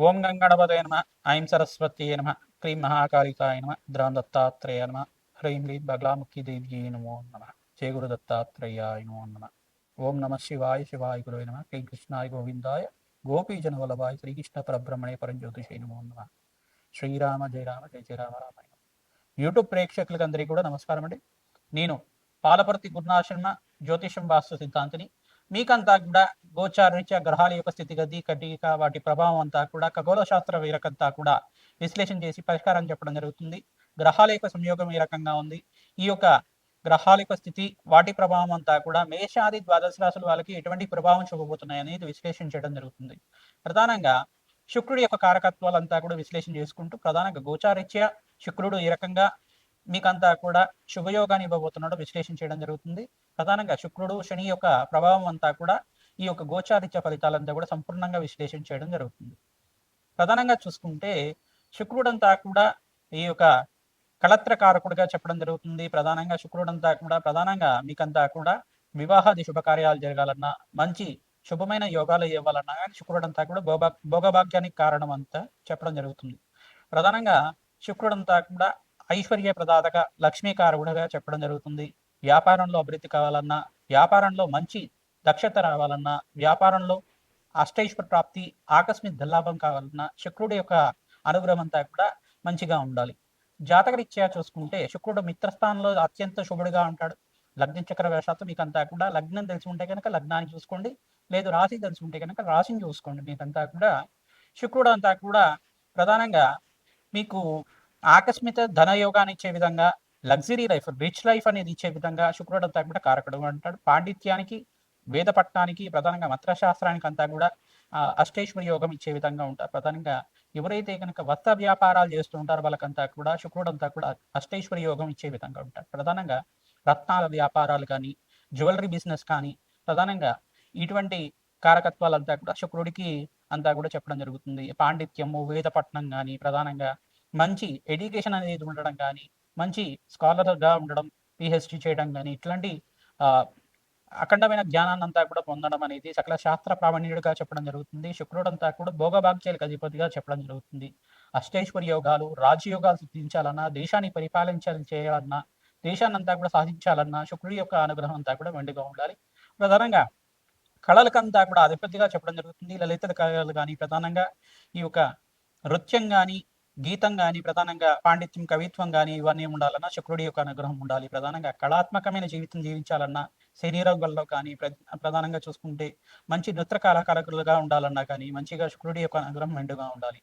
ఓం గంగణపతయ నమ. ఐం సరస్వత్యై నమ. క్రీం మహాకాళికాయ నమ. ద్రాం దత్తాత్రేయ నమ. హ్రీం హ్రీం బగలాముఖి దేవ్యై నమో నమ. జయ గురు దత్తాత్రేయాయ నమో నమ. ఓం నమ శివాయ శివాయ గురువే నమ. శ్రీ కృష్ణాయ గోవిందాయ గోపీజన వల్లభాయ శ్రీకృష్ణ పరబ్రహ్మణే పరంజ్యోతిషై నమో నమ. శ్రీరామ జయ రామ జయ జయ రామ రామాయణ. యూట్యూబ్ ప్రేక్షకులకు అందరికీ కూడా నమస్కారం అండి. నేను పాలపర్తి గురునాథ శర్మ, జ్యోతిషం వాస్తు సిద్ధాంతిని. మీకంతా కూడా గోచారరీత్యా గ్రహాల యొక్క స్థితిగతి కటిక వాటి ప్రభావం అంతా కూడా ఖగోళ శాస్త్ర వీరకంతా కూడా విశ్లేషణ చేసి పరిష్కారం చెప్పడం జరుగుతుంది. గ్రహాల యొక్క సంయోగం ఏ రకంగా ఉంది, ఈ యొక్క గ్రహాల యొక్క స్థితి వాటి ప్రభావం అంతా కూడా మేషాది ద్వాదశ రాశుల వాళ్ళకి ఎటువంటి ప్రభావం చూపబోతున్నాయి అనేది విశ్లేషణ చేయడం జరుగుతుంది. ప్రధానంగా శుక్రుడి యొక్క కారకత్వాలంతా కూడా విశ్లేషణ చేసుకుంటూ ప్రధానంగా గోచారీత్యా శుక్రుడు ఏ రకంగా మీకంతా కూడా శుభయోగాన్ని ఇవ్వబోతున్నాడో విశ్లేషణ చేయడం జరుగుతుంది. ప్రధానంగా శుక్రుడు శని యొక్క ప్రభావం అంతా కూడా ఈ యొక్క గోచారిత్య ఫలితాలంతా కూడా సంపూర్ణంగా విశ్లేషణ చేయడం జరుగుతుంది. ప్రధానంగా చూసుకుంటే శుక్రుడంతా కూడా ఈ యొక్క కళత్రకారకుడిగా చెప్పడం జరుగుతుంది. ప్రధానంగా శుక్రుడంతా కూడా ప్రధానంగా మీకంతా కూడా వివాహాది శుభకార్యాలు జరగాలన్నా, మంచి శుభమైన యోగాలు ఇవ్వాలన్నా కానీ శుక్రుడంతా కూడా భోగభాగ్యానికి కారణం అంతా చెప్పడం జరుగుతుంది. ప్రధానంగా శుక్రుడంతా కూడా ఐశ్వర్య ప్రదాతక లక్ష్మీకారకుడిగా చెప్పడం జరుగుతుంది. వ్యాపారంలో అభివృద్ధి కావాలన్నా, వ్యాపారంలో మంచి దక్షత రావాలన్నా, వ్యాపారంలో అష్టైశ్వర ప్రాప్తి ఆకస్మిక ధనలాభం కావాలన్నా శుక్రుడి యొక్క అనుగ్రహం అంతా కూడా మంచిగా ఉండాలి. జాతకరీత్యా చూసుకుంటే శుక్రుడు మిత్రస్థానంలో అత్యంత శుభుడిగా ఉంటాడు. లగ్న చక్ర వశాత్తు మీకంతా కూడా లగ్నం తెలిసి ఉంటే కనుక లగ్నాన్ని చూసుకోండి, లేదు రాశి తెలిసి ఉంటే కనుక రాశిని చూసుకోండి. మీకంతా కూడా శుక్రుడు అంతా కూడా ప్రధానంగా మీకు ఆకస్మిక ధనయోగాన్ని ఇచ్చే విధంగా, లగ్జరీ లైఫ్ రిచ్ లైఫ్ అనేది ఇచ్చే విధంగా శుక్రుడు అంతా కూడా కారకుడు అంటాడు. పాండిత్యానికి, వేద పట్టణానికి, ప్రధానంగా మంత్రశాస్త్రానికి అంతా కూడా అష్టైశ్వర్య యోగం ఇచ్చే విధంగా ఉంటారు. ప్రధానంగా ఎవరైతే కనుక వస్త్ర వ్యాపారాలు చేస్తూ ఉంటారో వాళ్ళకంతా కూడా శుక్రుడు అంతా కూడా అష్టైశ్వర్య యోగం ఇచ్చే విధంగా ఉంటారు. ప్రధానంగా రత్నాల వ్యాపారాలు కానీ, జ్యువెలరీ బిజినెస్ కానీ, ప్రధానంగా ఇటువంటి కారకత్వాలంతా కూడా శుక్రుడికి అంతా కూడా చెప్పడం జరుగుతుంది. పాండిత్యము, వేద పట్టణం కానీ, ప్రధానంగా మంచి ఎడ్యుకేషన్ అనేది ఉండడం కానీ, మంచి స్కాలర్గా ఉండడం, పిహెచ్డి చేయడం కానీ, ఇట్లాంటి అఖండమైన జ్ఞానాన్ని అంతా కూడా పొందడం అనేది సకల శాస్త్ర ప్రావీణ్యుడిగా చెప్పడం జరుగుతుంది. శుక్రుడు అంతా కూడా భోగభాగ్యాలకు అధిపతిగా చెప్పడం జరుగుతుంది. అష్టైశ్వర్య యోగాలు, రాజయోగాలు సిద్ధించాలన్నా, దేశాన్ని చేయాలన్నా, దేశాన్ని అంతా కూడా సాధించాలన్నా శుక్రుడి యొక్క అనుగ్రహం అంతా కూడా మెండుగా ఉండాలి. ప్రధానంగా కళలకంతా కూడా అధిపతిగా చెప్పడం జరుగుతుంది. లలిత కళలు కానీ, ప్రధానంగా ఈ యొక్క నృత్యం కానీ, గీతం కానీ, ప్రధానంగా పాండిత్యం, కవిత్వం కానీ ఇవన్నీ ఉండాలన్నా శుక్రుడి యొక్క అనుగ్రహం ఉండాలి. ప్రధానంగా కళాత్మకమైన జీవితం జీవించాలన్నా, శరీరంలో కానీ, ప్రధానంగా చూసుకుంటే మంచి నృత్య కళాకారులుగా ఉండాలన్నా కానీ మంచిగా శుక్రుడి యొక్క అనుగ్రహం మెండుగా ఉండాలి.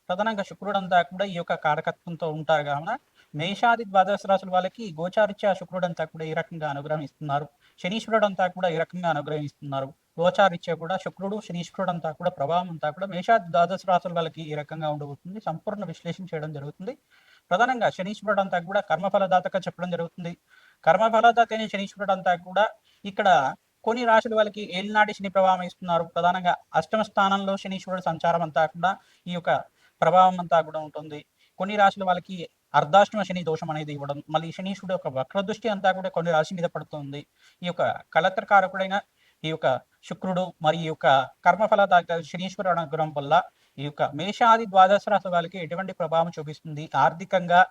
ప్రధానంగా శుక్రుడు అంతా కూడా ఈ యొక్క కారకత్వంతో ఉంటారు కావున మేషాది ద్వాదశ రాశుల వాళ్ళకి గోచారిత్య శుక్రుడు అంతా కూడా ఈ రకంగా అనుగ్రహం ఇస్తున్నారు. శనీశ్వరుడు అంతా కూడా ఈ రకంగా అనుగ్రహం ఇస్తున్నారు. గోచారిత్య కూడా శుక్రుడు శనీశ్వరుడు అంతా కూడా ప్రభావం అంతా కూడా మేషాది ద్వాదశ రాశుల వాళ్ళకి ఈ రకంగా ఉండబోతుంది. సంపూర్ణ విశ్లేషణ చేయడం జరుగుతుంది. ప్రధానంగా శనీశ్వరుడు అంతా కూడా కర్మఫలదాతగా చెప్పడం జరుగుతుంది. కర్మఫలదాత అయిన శనీశ్వరుడు అంతా కూడా ఇక్కడ కొన్ని రాశుల వాళ్ళకి ఏలినాటి శని ప్రభావం ఇస్తున్నారు. ప్రధానంగా అష్టమ స్థానంలో శనీశ్వరుడు సంచారం అంతా కూడా ఈ యొక్క ప్రభావం అంతా కూడా ఉంటుంది. కొన్ని రాశుల వాళ్ళకి అర్ధాష్టమ శని దోషం అనేది ఇవ్వడం, మళ్ళీ శనీశ్వరుడు యొక్క వక్ర దృష్టి అంతా కూడా కొన్ని రాశి మీద పడుతుంది. ఈ యొక్క కళత్రకారకుడైన ఈ యొక్క శుక్రుడు మరియు ఈ యొక్క కర్మఫల శనీశ్వరుడు అనుగ్రహం వల్ల ఈ యొక్క మేషాది ద్వాదశ రాశి వాళ్ళకి ఎటువంటి ప్రభావం చూపిస్తుంది, ఆర్థికంగా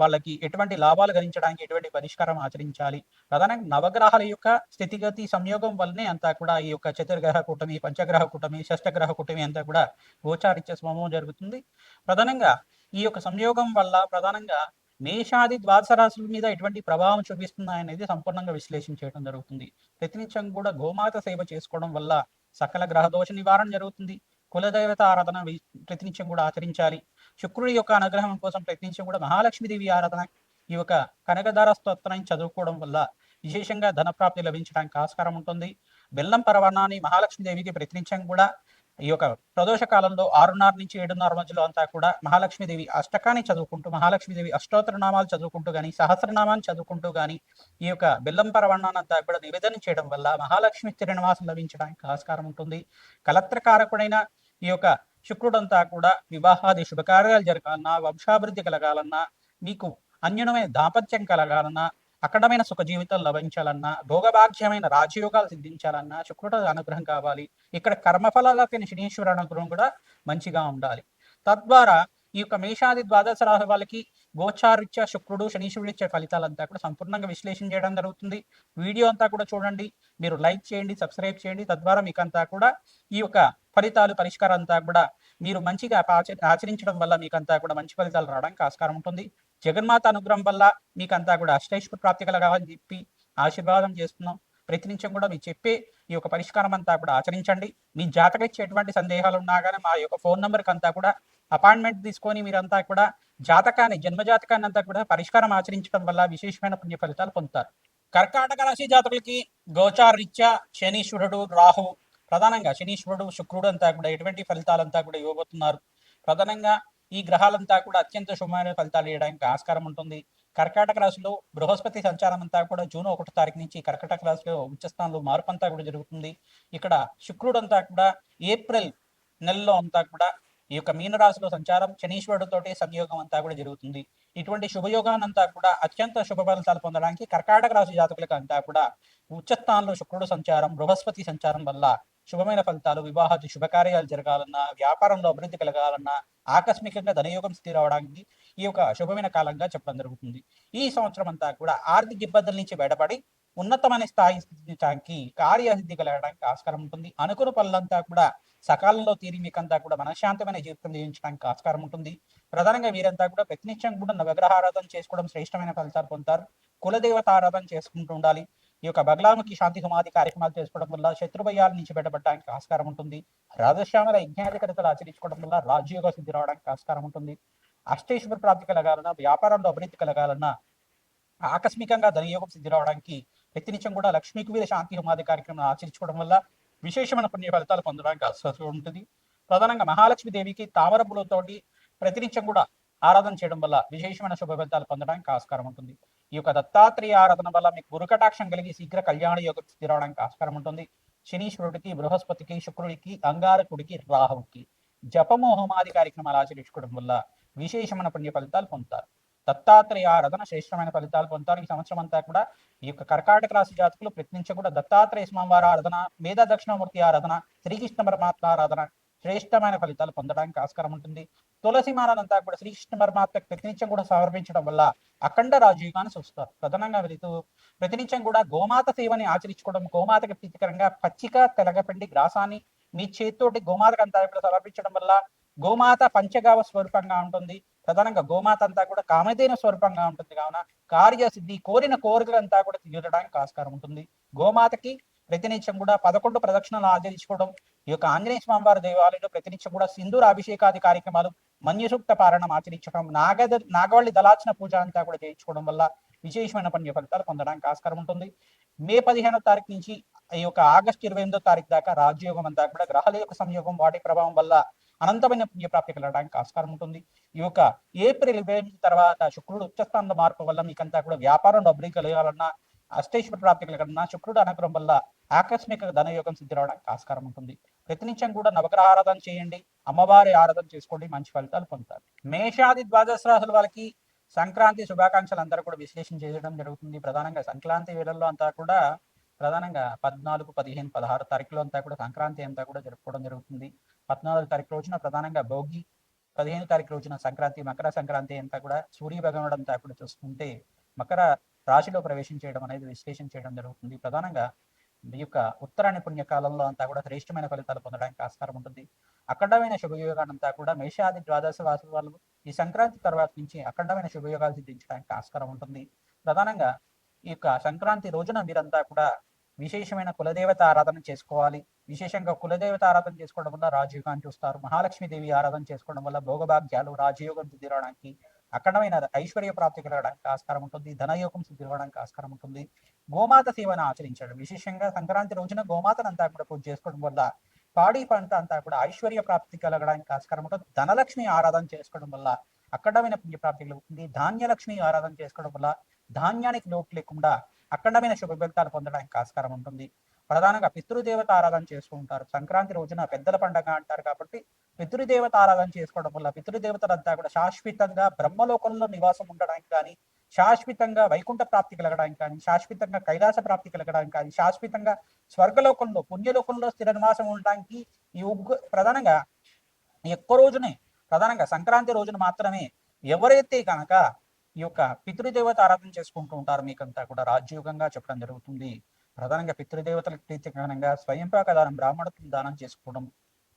వాళ్ళకి ఎటువంటి లాభాలు గణించడానికి ఎటువంటి పరిష్కారం ఆచరించాలి, ప్రధానంగా నవగ్రహాల యొక్క స్థితిగతి సంయోగం వల్లనే అంతా కూడా ఈ యొక్క చతుర్గ్రహ కూటమి, పంచగ్రహ కూటమి, షష్టగ్రహ కూటమి అంతా కూడా గోచారిత్య స్వభావం జరుగుతుంది. ప్రధానంగా ఈ యొక్క సంయోగం వల్ల ప్రధానంగా మేషాది ద్వాదశ రాశుల మీద ఎటువంటి ప్రభావం చూపిస్తున్నాయనేది సంపూర్ణంగా విశ్లేషణ చేయడం జరుగుతుంది. ప్రతినిత్యం కూడా గోమాత సేవ చేసుకోవడం వల్ల సకల గ్రహ దోష నివారణ జరుగుతుంది. కులదేవత ఆరాధన ప్రతినిత్యం కూడా ఆచరించాలి. శుక్రుడి యొక్క అనుగ్రహం కోసం ప్రతినిత్యం కూడా మహాలక్ష్మీదేవి ఆరాధన, ఈ యొక్క కనకదార స్తోత్రాన్ని చదువుకోవడం వల్ల విశేషంగా ధనప్రాప్తి లభించడానికి ఆస్కారం ఉంటుంది. బెల్లం పరవణాన్ని మహాలక్ష్మీదేవికి ప్రతినిత్యం కూడా ఈ యొక్క ప్రదోష కాలంలో 6:30 నుంచి 7:30 మధ్యలో అంతా కూడా మహాలక్ష్మీదేవి అష్టకాన్ని చదువుకుంటూ, మహాలక్ష్మీదేవి అష్టోత్తర నామాలు చదువుకుంటూ కానీ, సహస్రనామాన్ని చదువుకుంటూ కానీ ఈ యొక్క బెల్లం పరవణాన్ని అంతా కూడా నివేదన చేయడం వల్ల మహాలక్ష్మి స్థిరనివాసం లభించడానికి ఆస్కారం ఉంటుంది. కలత్రకారకుడైన ఈ యొక్క శుక్రుడంతా కూడా వివాహాది శుభకార్యాలు జరగాలన్నా, వంశాభివృద్ధి కలగాలన్నా, మీకు అన్యోన్యమైన దాంపత్యం కలగాలన్నా, అఖండమైన సుఖ జీవితం లభించాలన్నా, భోగభాగ్యమైన రాజయోగాలు సిద్ధించాలన్నా శుక్రుడు అనుగ్రహం కావాలి. ఇక్కడ కర్మఫలాలకి శనీశ్వర అనుగ్రహం కూడా మంచిగా ఉండాలి. తద్వారా ఈ యొక్క మేషాది ద్వాదశ రాశి వాళ్ళకి గోచారీత్యా శుక్రుడు శనీశ్వరుడు ఇచ్చే ఫలితాలంతా కూడా సంపూర్ణంగా విశ్లేషణ చేయడం జరుగుతుంది. వీడియో అంతా కూడా చూడండి, మీరు లైక్ చేయండి, సబ్స్క్రైబ్ చేయండి. తద్వారా మీకంతా కూడా ఈ యొక్క ఫలితాలు పరిష్కారం అంతా కూడా మీరు మంచిగా ఆచరించడం వల్ల మీకంతా కూడా మంచి ఫలితాలు రావడానికి ఆస్కారం ఉంటుంది. జగన్మాత అనుగ్రహం వల్ల మీకంతా కూడా అష్టైశ్వర ప్రాప్తి కలగాలని చెప్పి ఆశీర్వాదం చేస్తున్నాం. ప్రతినిత్యం కూడా మీరు చెప్పే ఈ యొక్క పరిష్కారం అంతా కూడా ఆచరించండి. మీ జాతకరీత్యా ఎటువంటి సందేహాలు ఉన్నా కానీ మా యొక్క ఫోన్ నెంబర్కి అంతా కూడా అపాయింట్మెంట్ తీసుకొని మీరంతా కూడా జాతకాన్ని జన్మజాతకాన్ని అంతా కూడా పరిష్కారం ఆచరించడం వల్ల విశేషమైన పుణ్య ఫలితాలు పొందుతారు. కర్కాటక రాశి జాతకులకి గోచారీత్యా శనీశ్వరుడు, రాహు, ప్రధానంగా శనీశ్వరుడు, శుక్రుడు అంతా కూడా ఎటువంటి ఫలితాలంతా కూడా ఇవ్వబోతున్నారు. ప్రధానంగా ఈ గ్రహాలంతా కూడా అత్యంత శుభమైన ఫలితాలు ఇవ్వడానికి ఆస్కారం ఉంటుంది. కర్కాటక రాశిలో బృహస్పతి సంచారం అంతా కూడా జూన్ 1 తారీఖు నుంచి కర్కాటక రాశిలో ఉచ్చస్థానంలో మార్పు అంతా కూడా జరుగుతుంది. ఇక్కడ శుక్రుడు అంతా కూడా ఏప్రిల్ నెలలో అంతా కూడా ఈ యొక్క మీనరాశిలో సంచారం శనీశ్వరుడితోటి సంయోగం అంతా కూడా జరుగుతుంది. ఇటువంటి శుభయోగాన్ని అంతా కూడా అత్యంత శుభ ఫలితాలు పొందడానికి కర్కాటక రాశి జాతకులకు అంతా కూడా ఉచ్చస్థానంలో శుక్రుడు సంచారం, బృహస్పతి సంచారం వల్ల శుభమైన ఫలితాలు, వివాహాది శుభకార్యాలు జరగాలన్నా, వ్యాపారంలో అభివృద్ధి కలగాలన్నా, ఆకస్మికంగా ధనయోగం స్థితి రావడానికి ఈ యొక్క శుభమైన కాలంగా చెప్పడం జరుగుతుంది. ఈ సంవత్సరం అంతా కూడా ఆర్థిక ఇబ్బందుల నుంచి బయటపడి ఉన్నతమైన స్థాయి స్థితించడానికి, కార్యసిద్ధి కలగడానికి ఆస్కారం ఉంటుంది. అనుకున్న పనులంతా కూడా సకాలంలో తీరి మీకంతా కూడా మనశ్శాంతమైన జీవితం జీవించడానికి ఆస్కారం ఉంటుంది. ప్రధానంగా వీరంతా కూడా ప్రతినిత్యం కూడా నవగ్రహారాధన చేసుకోవడం శ్రేష్టమైన ఫలితాలు పొందుతారు. కులదేవత ఆరాధన చేసుకుంటూ ఉండాలి. ఈ యొక్క బగలాముఖి శాంతి సమాధి కార్యక్రమాలు చేసుకోవడం వల్ల శత్రుభయాల నుంచి బయటపడడానికి ఆస్కారం ఉంటుంది. రాజశ్యామల యజ్ఞాధికరితలు ఆచరించుకోవడం వల్ల రాజయోగ సిద్ధి రావడానికి ఆస్కారం ఉంటుంది. అష్టేశ్వర ప్రాప్తి కలగాలన్నా, వ్యాపారంలో అభివృద్ధి కలగాలన్నా, ఆకస్మికంగా ధనయోగం సిద్ధి రావడానికి ప్రతినిత్యం కూడా లక్ష్మీకువీర శాంతి సమాధి కార్యక్రమం ఆచరించుకోవడం వల్ల విశేషమైన పుణ్య ఫలితాలు పొందడానికి అవకాశం ఉంటుంది. ప్రధానంగా మహాలక్ష్మి దేవికి తామర పూలతోటి ప్రతినిత్యం కూడా ఆరాధన చేయడం వల్ల విశేషమైన శుభ ఫలితాలు పొందడానికి ఆస్కారం ఉంటుంది. ఈ యొక్క దత్తాత్రేయ ఆరాధన వల్ల మీకు గురుకటాక్షం కలిగి శీఘ్ర కళ్యాణ యోగం స్థితి రావడానికి ఆస్కారం ఉంటుంది. శనీశ్వరుడికి, బృహస్పతికి, శుక్రుడికి, అంగారకుడికి, రాహువుకి జపము హోమాది కార్యక్రమాలు ఆచరించుకోవడం వల్ల విశేషమైన పుణ్య ఫలితాలు పొందుతారు. దత్తాత్రేయ ఆరాధన శ్రేష్టమైన ఫలితాలు పొందుతారు. ఈ సంవత్సరం అంతా కూడా ఈ యొక్క కర్కాటక రాశి జాతకులు ప్రతినిత్యం కూడా దత్తాత్రేయ స్వామివారి ఆరాధన, మేధా దక్షిణామూర్తి ఆరాధన, శ్రీకృష్ణ పరమాత్మ ఆరాధన శ్రేష్టమైన ఫలితాలు పొందడానికి ఆస్కారం ఉంటుంది. తులసి మాలంతా కూడా శ్రీకృష్ణ పరమాత్మకు ప్రతినిత్యం కూడా సమర్పించడం వల్ల అఖండ రాజయోగాన్ని చూస్తారు. ప్రధానంగా వీరితో ప్రతినిత్యం కూడా గోమాత సేవని ఆచరించుకోవడం, గోమాతకి ప్రీతికరంగా పచ్చిక తెలగపిండి గ్రాసాన్ని మీ చేతితోటి గోమాతకు అంతా కూడా సమర్పించడం వల్ల గోమాత పంచగావ స్వరూపంగా ఉంటుంది. ప్రధానంగా గోమాత అంతా కూడా కామధేన స్వరూపంగా ఉంటుంది. కావున కార్యసిద్ధి, కోరిన కోరికలంతా కూడా తీరడానికి ఆస్కారం ఉంటుంది. గోమాతకి ప్రతినిత్యం కూడా 11 ప్రదక్షిణలు ఆచరించుకోవడం, ఈ యొక్క ఆంజనేయ స్వామివారి దేవాలయంలో ప్రతినిత్యం కూడా సింధూర అభిషేకాది కార్యక్రమాలు, మన్యసూక్త పారణం ఆచరించడం, నాగవల్లి దళార్చన పూజ అంతా కూడా చేయించుకోవడం వల్ల విశేషమైన పుణ్య ఫలితాలు పొందడానికి ఆస్కారం ఉంటుంది. మే 15వ తారీఖు నుంచి ఈ యొక్క ఆగస్టు 28వ తారీఖు దాకా రాజయోగం అంతా కూడా గ్రహాల యొక్క సంయోగం, వాటి ప్రభావం వల్ల అనంతమైన పుణ్యప్రాప్తి కలగడానికి ఆస్కారం ఉంటుంది. ఈ యొక్క ఏప్రిల్ 28 తర్వాత శుక్రుడు ఉచ్చస్థానంలో మార్పు వల్ల మీకంతా కూడా వ్యాపారంలో అభివృద్ధి కలగాలన్నా, అష్టైశ్వర ప్రాప్తి కలగలన్నా శుక్రుడు అనుగ్రహం వల్ల ఆకస్మిక ధనయోగం సిద్ధి రావడానికి ఆస్కారం ఉంటుంది. ప్రతినిత్యం కూడా నవగ్రహ ఆరాధన చేయండి, అమ్మవారి ఆరాధన చేసుకోండి, మంచి ఫలితాలు పొందుతారు. మేషాది ద్వాదశ రాశుల వాళ్ళకి సంక్రాంతి శుభాకాంక్షలు అందరూ కూడా విశ్లేషణ చేయడం జరుగుతుంది. ప్రధానంగా సంక్రాంతి వేళల్లో అంతా కూడా ప్రధానంగా 14, 15, 16 తారీఖులో అంతా కూడా సంక్రాంతి అంతా కూడా జరుపుకోవడం జరుగుతుంది. 14వ తారీఖు రోజున ప్రధానంగా భోగి, 15వ తారీఖు రోజున సంక్రాంతి, మకర సంక్రాంతి అంతా కూడా సూర్య భగవానుడు అంతా కూడా చూసుకుంటే మకర రాశిలో ప్రవేశం చేయడం అనేది విశ్లేషణ చేయడం జరుగుతుంది. ప్రధానంగా ఈ యొక్క ఉత్తరాయణ పుణ్యకాలంలో అంతా కూడా శ్రేష్టమైన ఫలితాలు పొందడానికి ఆస్కారం ఉంటుంది. అఖండమైన శుభయోగానంతా కూడా మేషాది ద్వాదశ రాశుల వాళ్ళు ఈ సంక్రాంతి తర్వాత నుంచి అఖండమైన శుభయోగాలు సిద్ధించడానికి ఆస్కారం ఉంటుంది. ప్రధానంగా ఈ యొక్క సంక్రాంతి రోజున మీరంతా కూడా విశేషమైన కులదేవత ఆరాధన చేసుకోవాలి. విశేషంగా కులదేవత ఆరాధన చేసుకోవడం వల్ల రాజయోగాన్ని చూస్తారు. మహాలక్ష్మీదేవి ఆరాధన చేసుకోవడం వల్ల భోగభాగ్యాలు, రాజయోగం సిద్ధి రావడానికి, అఖండమైన ఐశ్వర్య ప్రాప్తి కలగడానికి ఆస్కారం ఉంటుంది. ధనయోగం సిద్ధి రావడానికి ఆస్కారం ఉంటుంది. గోమాత సేవను ఆచరించడం, విశేషంగా సంక్రాంతి రోజున గోమాతను అంతా కూడా పూజ చేసుకోవడం వల్ల పాడి పంట అంతా కూడా ఐశ్వర్య ప్రాప్తి కలగడానికి ఆస్కారం ఉంటుంది. ధనలక్ష్మి ఆరాధన చేసుకోవడం వల్ల అఖండమైన పుణ్యప్రాప్తి కలుగుతుంది. ధాన్యలక్ష్మి ఆరాధన చేసుకోవడం వల్ల ధాన్యానికి లోటు లేకుండా అఖండమైన శుభ ఫలితాలు పొందడానికి ఆస్కారం ఉంటుంది. ప్రధానంగా పితృదేవత ఆరాధన చేస్తూ ఉంటారు. సంక్రాంతి రోజున పెద్దల పండగ అంటారు కాబట్టి పితృదేవత ఆరాధన చేసుకోవడం వల్ల పితృదేవతలంతా కూడా శాశ్వతంగా బ్రహ్మలోకంలో నివాసం ఉండడానికి కానీ, శాశ్వతంగా వైకుంఠ ప్రాప్తి కలగడానికి కానీ, శాశ్వతంగా కైలాస ప్రాప్తి కలగడానికి కానీ, శాశ్వతంగా స్వర్గలోకంలో పుణ్యలోకంలో స్థిర నివాసం ఉండడానికి ఈ ప్రధానంగా ఈ ఒక్క రోజునే, ప్రధానంగా సంక్రాంతి రోజున మాత్రమే ఎవరైతే కనుక ఈ యొక్క పితృదేవత ఆరాధన చేసుకుంటూ ఉంటారో మీకంతా కూడా రాజ్యోగంగా చెప్పడం జరుగుతుంది. ప్రధానంగా పితృదేవతలకు ప్రీతికరంగా స్వయంపాక దానం, బ్రాహ్మణత్వం దానం చేసుకోవడం,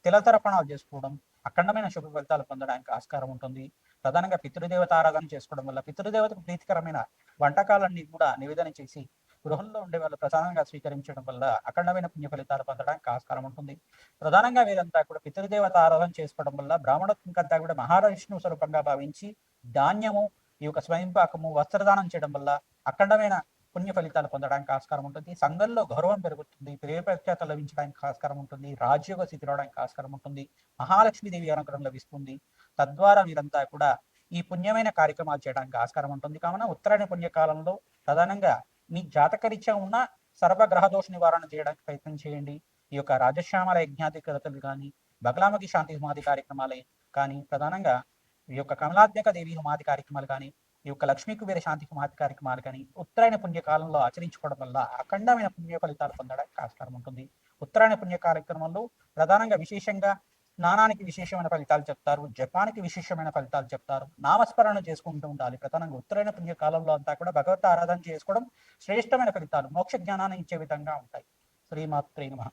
తిలతర్పణాలు చేసుకోవడం అఖండమైన శుభ ఫలితాలు పొందడానికి ఆస్కారం ఉంటుంది. ప్రధానంగా పితృదేవత ఆరాధన చేసుకోవడం వల్ల పితృదేవతకు ప్రీతికరమైన వంటకాలన్నీ కూడా నివేదన చేసి గృహంలో ఉండే వాళ్ళు ప్రధానంగా స్వీకరించడం వల్ల అఖండమైన పుణ్య ఫలితాలు పొందడానికి ఆస్కారం ఉంటుంది. ప్రధానంగా వీరంతా కూడా పితృదేవత ఆరాధన చేసుకోవడం వల్ల బ్రాహ్మణత్వం కంతా కూడా మహావిష్ణువు స్వరూపంగా భావించి ధాన్యము, ఈ యొక్క స్వయంపాకము, వస్త్రదానం చేయడం వల్ల అఖండమైన పుణ్య ఫలితాలు పొందడానికి ఆస్కారం ఉంటుంది. సంఘంలో గౌరవం పెరుగుతుంది, ప్రేమ ప్రఖ్యాత లభించడానికి ఆస్కారం ఉంటుంది, రాజ్యోగ స్థితి రావడానికి ఆస్కారం ఉంటుంది, మహాలక్ష్మీదేవి అనుగ్రహం లభిస్తుంది. తద్వారా వీరంతా కూడా ఈ పుణ్యమైన కార్యక్రమాలు చేయడానికి ఆస్కారం ఉంటుంది. కావున ఉత్తరాయణ పుణ్యకాలంలో ప్రధానంగా మీ జాతకరీత్యా ఉన్న సర్వగ్రహ దోష నివారణ చేయడానికి ప్రయత్నం చేయండి. ఈ యొక్క రాజశ్యామల యజ్ఞాధికతలు కానీ, బగలాముఖి శాంతి హోమాది కార్యక్రమాలే కానీ, ప్రధానంగా ఈ యొక్క కమలాత్మక దేవి హోమాది కార్యక్రమాలు కానీ, ఈ యొక్క లక్ష్మీ కుబేర శాంతి హోమాది కార్యక్రమాలు కానీ ఉత్తరాయణ పుణ్యకాలంలో ఆచరించుకోవడం వల్ల అఖండమైన పుణ్య ఫలితాలు పొందడానికి ఆస్కారం ఉంటుంది. ఉత్తరాయణ పుణ్య కార్యక్రమంలో ప్రధానంగా విశేషంగా స్నానానికి విశేషమైన ఫలితాలు చెప్తారు, జపానికి విశేషమైన ఫలితాలు చెప్తారు, నామస్మరణ చేసుకుంటూ ఉండాలి. ప్రధానంగా ఉత్తరాయణ పుణ్య కాలంలో అంతా కూడా భగవత్ ఆరాధన చేసుకోవడం శ్రేష్టమైన ఫలితాలు, మోక్ష జ్ఞానాన్ని ఇచ్చే విధంగా ఉంటాయి. శ్రీమాత్రే నమః.